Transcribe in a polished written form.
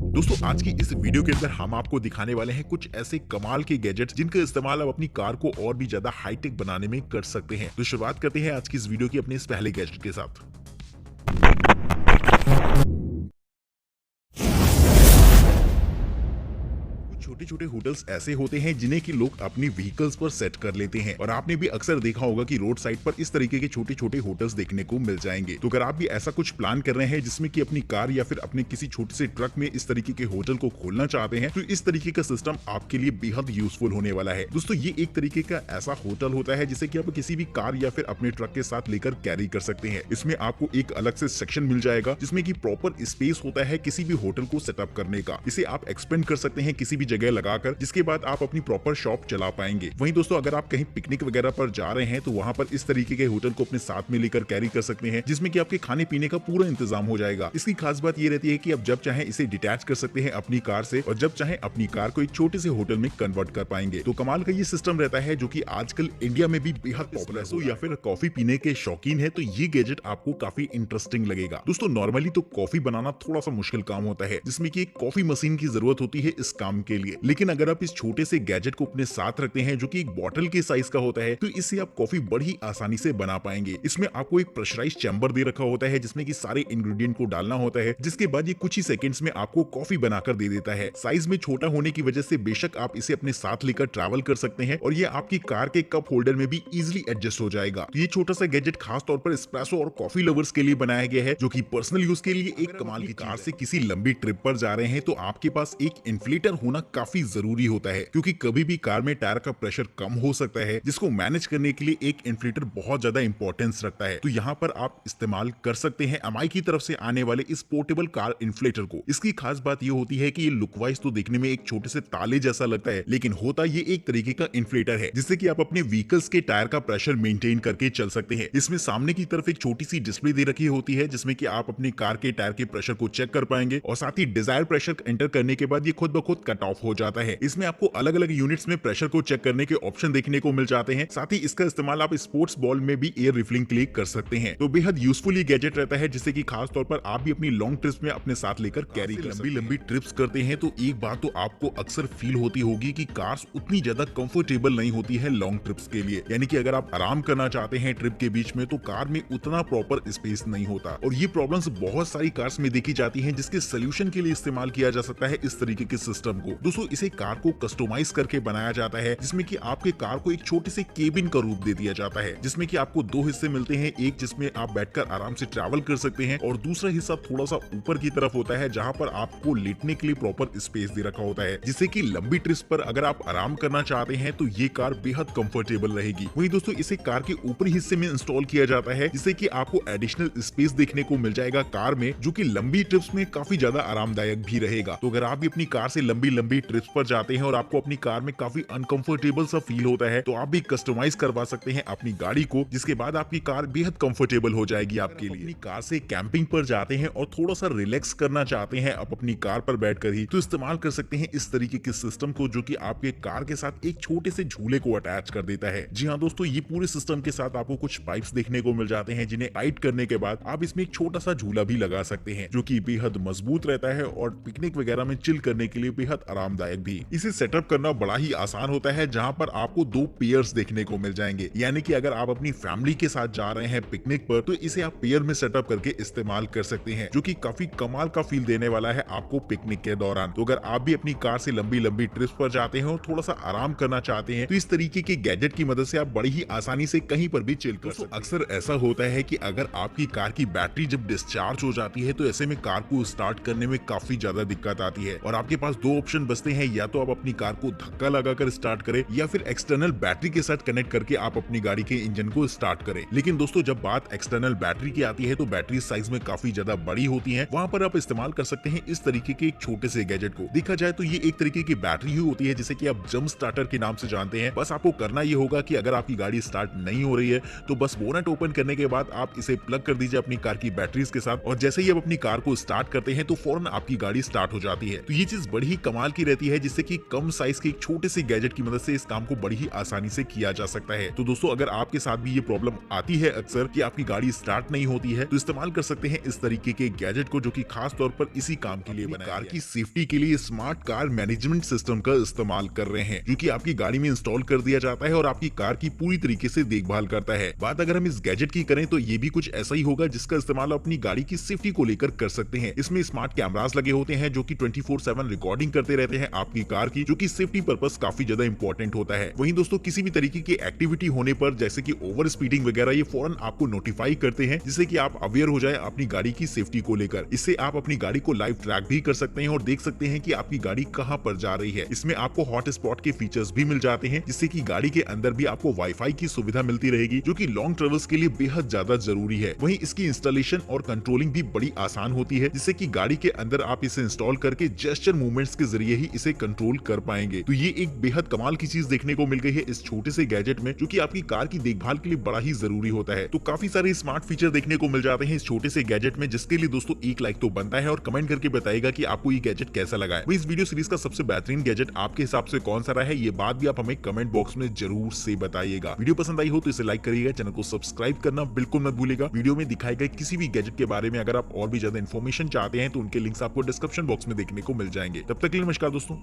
दोस्तों आज की इस वीडियो के अंदर हम आपको दिखाने वाले हैं कुछ ऐसे कमाल के गैजेट्स जिनका इस्तेमाल आप अपनी कार को और भी ज्यादा हाईटेक बनाने में कर सकते हैं। तो शुरुआत करते हैं आज की इस वीडियो की अपने इस पहले गैजेट के साथ। छोटे छोटे होटल्स ऐसे होते हैं जिन्हें कि लोग अपनी व्हीकल्स पर सेट कर लेते हैं और आपने भी अक्सर देखा होगा कि रोड साइड पर इस तरीके के छोटे छोटे होटल्स देखने को मिल जाएंगे। तो अगर आप भी ऐसा कुछ प्लान कर रहे हैं जिसमें कि अपनी कार या फिर अपने किसी छोटे से ट्रक में इस तरीके के होटल को खोलना चाहते हैं तो इस तरीके का सिस्टम आपके लिए बेहद यूजफुल होने वाला है। दोस्तों ये एक तरीके का ऐसा होटल होता है जिसे कि आप किसी भी कार या फिर अपने ट्रक के साथ लेकर कैरी कर सकते हैं। इसमें आपको एक अलग से सेक्शन मिल जाएगा जिसमें कि प्रॉपर स्पेस होता है किसी भी होटल को सेटअप करने का। इसे आप एक्सपेंड कर सकते हैं किसी भी जगह लगाकर, जिसके बाद आप अपनी प्रॉपर शॉप चला पाएंगे। वहीं दोस्तों अगर आप कहीं पिकनिक वगैरह पर जा रहे हैं तो वहां पर इस तरीके के होटल को अपने साथ में लेकर कैरी कर सकते हैं जिसमें कि आपके खाने पीने का पूरा इंतजाम हो जाएगा। इसकी खास बात ये रहती है कि आप जब चाहें इसे डिटैच कर सकते हैं अपनी कार से और जब चाहें अपनी कार को एक छोटे से होटल में कन्वर्ट कर पाएंगे। तो कमाल का ये सिस्टम रहता है जो कि आजकल इंडिया में भी बेहद पॉपुलर है। या फिर कॉफी पीने के शौकीन है तो ये गैजेट आपको काफी इंटरेस्टिंग लगेगा। दोस्तों नॉर्मली तो कॉफी बनाना थोड़ा सा मुश्किल काम होता है जिसमें कि एक कॉफी मशीन की जरूरत होती है इस काम के लिए, लेकिन अगर आप इस छोटे से गैजेट को अपने साथ रखते हैं जो कि एक बॉटल के साइज का होता है तो इससे आप कॉफी बड़ी आसानी से बना पाएंगे। इसमें आपको एक प्रेशराइज चैम्बर दे रखा होता है जिसमें कि सारे इंग्रेडिएंट को डालना होता है, जिसके बाद ये कुछ ही सेकंड्स में आपको कॉफी बनाकर दे देता है। साइज में छोटा होने की वजह से बेशक आप इसे अपने साथ लेकर ट्रैवल कर सकते हैं और ये आपकी कार के कप होल्डर में भी इजीली एडजस्ट हो जाएगा। तो ये छोटा सा गैजेट खास तौर पर एस्प्रेसो और कॉफी लवर्स के लिए बनाया गया है जो कि पर्सनल यूज के लिए एक कमाल की कार से किसी लंबी ट्रिप पर जा रहे हैं तो आपके पास एक इन्फ्लेटर होना काफी जरूरी होता है, क्योंकि कभी भी कार में टायर का प्रेशर कम हो सकता है जिसको मैनेज करने के लिए एक इन्फ्लेटर बहुत ज्यादा इंपॉर्टेंस रखता है। तो यहाँ पर आप इस्तेमाल कर सकते हैं एमआई की तरफ से आने वाले इस पोर्टेबल कार इन्फ्लेटर को। इसकी खास बात यह होती है कि ये लुक वाइज तो देखने में एक छोटे से ताले जैसा लगता है, लेकिन होता ये एक तरीके का इन्फ्लेटर है जिससे कि आप अपने व्हीकल्स के टायर का प्रेशर मेंटेन करके चल सकते हैं। इसमें सामने की तरफ एक छोटी सी डिस्प्ले दे रखी होती है जिसमें कि आप अपनी कार के टायर के प्रेशर को चेक कर पाएंगे और साथ ही डिजायर प्रेशर एंटर करने के बाद ये खुद ब खुद कट ऑफ हो जाता है। इसमें आपको अलग अलग यूनिट्स में प्रेशर को चेक करने के ऑप्शन देखने को मिल जाते हैं। साथ ही इसका इस्तेमाल आप स्पोर्ट्स बॉल में भी एयर रिफिलिंग के लिए कर सकते हैं। तो बेहद यूजफुल ये गैजेट रहता है जिससे कि खास तौर पर आप भी अपनी लॉन्ग ट्रिप्स में अपने साथ लेकर कैरी कर सकते हैं। लंबी ट्रिप्स करते हैं तो एक बात तो आपको अक्सर फील होती होगी कि कार्स उतनी ज्यादा कंफर्टेबल नहीं होती है लॉन्ग ट्रिप्स के लिए, यानी कि अगर आप आराम करना चाहते हैं ट्रिप के बीच में तो कार में उतना प्रॉपर स्पेस नहीं होता और ये प्रॉब्लम्स बहुत सारी कार्स में देखी जाती हैं जिसके सोल्यूशन के लिए इस्तेमाल किया जा सकता है इस तरीके के सिस्टम को। दोस्तों इसे कार को कस्टमाइज करके बनाया जाता है जिसमें कि आपके कार को एक छोटे से केबिन का रूप दे दिया जाता है जिसमें कि आपको दो हिस्से मिलते हैं, एक जिसमें आप बैठकर आराम से ट्रैवल कर सकते हैं और दूसरा हिस्सा थोड़ा सा ऊपर की तरफ होता है जहां पर आपको लेटने के लिए प्रॉपर स्पेस दे रखा होता है, जिससे कि लंबी ट्रिप्स पर अगर आप आराम करना चाहते हैं तो ये कार बेहद कंफर्टेबल रहेगी। वहीं दोस्तों इसे कार के ऊपरी हिस्से में इंस्टॉल किया जाता है जिससे कि आपको एडिशनल स्पेस देखने को मिल जाएगा कार में, जो कि लंबी ट्रिप्स में काफी ज्यादा आरामदायक भी रहेगा। तो अगर आप भी अपनी कार से लंबी ट्रिप्स पर जाते हैं और आपको अपनी कार में काफी अनकंफर्टेबल सा फील होता है तो आप भी कस्टमाइज करवा सकते हैं अपनी गाड़ी को, जिसके बाद आपकी कार बेहद कंफर्टेबल हो जाएगी आपके लिए। अपनी कार से कैंपिंग पर जाते हैं और थोड़ा सा रिलैक्स करना चाहते हैं आप अपनी कार पर बैठकर ही तो इस्तेमाल कर सकते हैं इस तरीके के सिस्टम को जो कि आपके कार के साथ एक छोटे से झूले को अटैच कर देता है। जी हाँ दोस्तों, ये पूरे सिस्टम के साथ आपको कुछ पाइप्स देखने को मिल जाते हैं जिन्हें टाइट करने के बाद आप इसमें एक छोटा सा झूला भी लगा सकते हैं जो कि बेहद मजबूत रहता है और पिकनिक वगैरह में चिल करने के लिए बेहद आरामदायक भी। इसे सेटअप करना बड़ा ही आसान होता है जहां पर आपको दो पेयर्स देखने को मिल जाएंगे, यानी कि अगर आप अपनी फैमिली के साथ जा रहे हैं पिकनिक पर तो इसे आप पेयर में सेटअप करके इस्तेमाल कर सकते हैं जो कि काफी कमाल का फील देने वाला है आपको पिकनिक के दौरान। तो अगर आप भी अपनी कार से लंबी ट्रिप्स पर जाते हैं और थोड़ा सा आराम करना चाहते हैं तो इस तरीके के गैजेट की मदद से आप बड़ी ही आसानी से कहीं पर भी चिल कर सकते हैं। अक्सर ऐसा होता है कि अगर आपकी कार की बैटरी जब डिस्चार्ज हो जाती है तो ऐसे में कार को स्टार्ट करने में काफी ज्यादा दिक्कत आती है और आपके पास दो ऑप्शन बचते हैं, या तो आप अपनी कार को धक्का लगाकर स्टार्ट करें या फिर एक्सटर्नल बैटरी के साथ कनेक्ट करके आप अपनी गाड़ी के इंजन को स्टार्ट करें। लेकिन दोस्तों जब बात एक्सटर्नल बैटरी की आती है तो बैटरी साइज में काफी ज्यादा बड़ी होती है, वहां पर आप इस्तेमाल कर सकते हैं इस तरीके के एक छोटे से गैजेट को। देखा जाए तो ये एक तरीके की बैटरी ही होती है जिसे कि आप जंप स्टार्टर के नाम से जानते हैं। बस आपको करना ये होगा कि अगर आपकी गाड़ी स्टार्ट नहीं हो रही है तो बस बोनट ओपन करने के बाद आप इसे प्लग कर दीजिए अपनी कार की बैटरीज के साथ और जैसे ही आप अपनी कार को स्टार्ट करते हैं तो फौरन आपकी गाड़ी स्टार्ट हो जाती है। तो ये चीज बड़ी ही कमाल की रहती है, जिससे कि कम साइज के एक छोटे से गैजेट की मदद से इस काम को बड़ी ही आसानी से किया जा सकता है। तो दोस्तों, अगर आपके साथ भी ये प्रॉब्लम आती है अक्सर कि आपकी गाड़ी स्टार्ट नहीं होती है, तो इस्तेमाल कर सकते हैं इस तरीके के गैजेट को, जो कि खास तौर पर इसी काम के लिए बनाया कार की सेफ्टी के लिए स्मार्ट कार मैनेजमेंट सिस्टम का इस्तेमाल कर रहे हैं, जो कि आपकी गाड़ी में इंस्टॉल कर दिया जाता है और आपकी कार की पूरी तरीके से देखभाल करता है। बात अगर हम इस गैजेट की करें तो ये भी कुछ ऐसा ही होगा, जिसका इस्तेमाल अपनी गाड़ी की सेफ्टी को लेकर कर सकते हैं। इसमें स्मार्ट कैमरास लगे होते हैं, जो कि 24/7 रिकॉर्डिंग करते रहते हैं आपकी कार की, जो कि सेफ्टी पर्पस काफी ज्यादा इंपॉर्टेंट होता है। वहीं दोस्तों, किसी भी तरीके की एक्टिविटी होने पर, जैसे कि ओवर स्पीडिंग वगैरह, ये फौरन आपको नोटिफाई करते हैं, जिससे कि आप अवेयर हो जाए अपनी गाड़ी की सेफ्टी को लेकर। इससे आप अपनी गाड़ी को लाइव ट्रैक भी कर सकते हैं और देख सकते हैं कि आपकी गाड़ी कहां पर जा रही है। इसमें आपको हॉट स्पॉट के फीचर्स भी मिल जाते हैं, जिससे कि गाड़ी के अंदर भी आपको वाईफाई की सुविधा मिलती रहेगी, जो कि लॉन्ग ट्रेवल्स के लिए बेहद ज्यादा जरूरी है। वहीं इसकी इंस्टॉलेशन और कंट्रोलिंग भी बड़ी आसान होती है, जिससे कि गाड़ी के अंदर आप इसे इंस्टॉल करके जेस्चर मूवमेंट्स के जरिए ही इसे कंट्रोल कर पाएंगे। तो ये एक बेहद कमाल की चीज देखने को मिल गई है इस छोटे से गैजेट में, जो कि आपकी कार की देखभाल के लिए बड़ा ही जरूरी होता है। तो काफी सारे स्मार्ट फीचर देखने को मिल जाते हैं इस छोटे से गैजेट में, जिसके लिए दोस्तों एक लाइक तो बनता है और कमेंट करके बताएगा कि आपको ये गैजेट कैसा लगा है। इस वीडियो सीरीज का सबसे बेहतरीन गैजेट आपके हिसाब से कौन सा रहा है, ये बात भी आप हमें कमेंट बॉक्स में जरूर से बताइएगा। वीडियो पसंद आई हो तो इसे लाइक करिएगा, चैनल को सब्सक्राइब करना बिल्कुल मत भूलिएगा। वीडियो में दिखाए गए किसी भी गैजेट के बारे में अगर आप और भी ज्यादा इन्फॉर्मेशन चाहते हैं तो उनके लिंक्स आपको डिस्क्रिप्शन बॉक्स में देखने को मिल जाएंगे। तब तक के लिए नमस्कार दोस्तों।